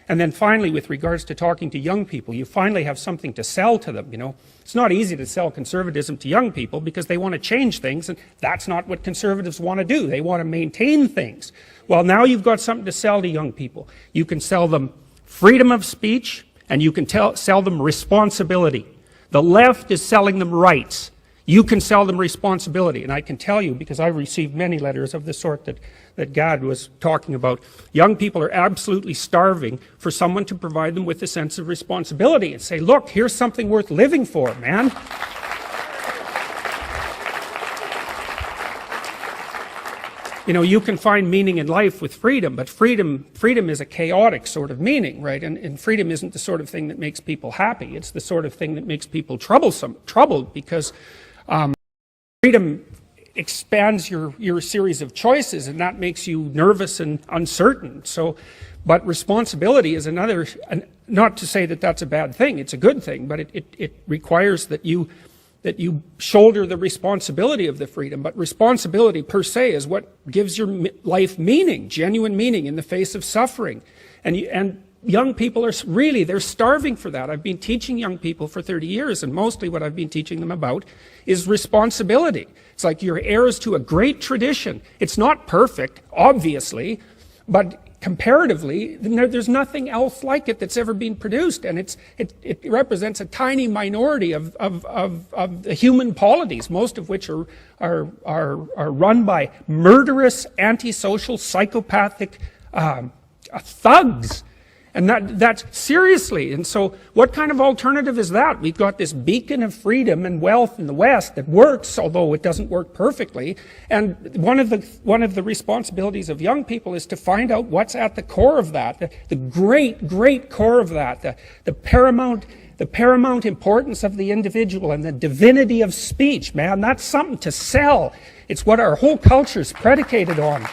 And then finally, with regards to talking to young people, you finally have something to sell to them, you know. It's not easy to sell conservatism to young people because they want to change things, and that's not what conservatives want to do. They want to maintain things. Well, now you've got something to sell to young people. You can sell them freedom of speech, and you can sell them responsibility. The left is selling them rights. You can sell them responsibility. And I can tell you, because I've received many letters of the sort that Gad was talking about, young people are absolutely starving for someone to provide them with a sense of responsibility and say, look, here's something worth living for, man. You know, you can find meaning in life with freedom, but freedom is a chaotic sort of meaning, right? And freedom isn't the sort of thing that makes people happy. It's the sort of thing that makes people troubled, because freedom expands your series of choices, and that makes you nervous and uncertain. So, but responsibility is another, not to say that that's a bad thing, it's a good thing, but it requires that you shoulder the responsibility of the freedom. But responsibility per se is what gives your life meaning, genuine meaning in the face of suffering. And young people are really, they're starving for that. I've been teaching young people for 30 years, and mostly what I've been teaching them about is responsibility. It's like you're heirs to a great tradition. It's not perfect, obviously, but comparatively, there's nothing else like it that's ever been produced, and it represents a tiny minority of the human polities, most of which are run by murderous, antisocial, psychopathic thugs. And that's seriously. And so what kind of alternative is that? We've got this beacon of freedom and wealth in the West that works, although it doesn't work perfectly. And one of the responsibilities of young people is to find out what's at the core of that, the great core of that, the paramount importance of the individual and the divinity of speech, man. That's something to sell. It's what our whole culture is predicated on.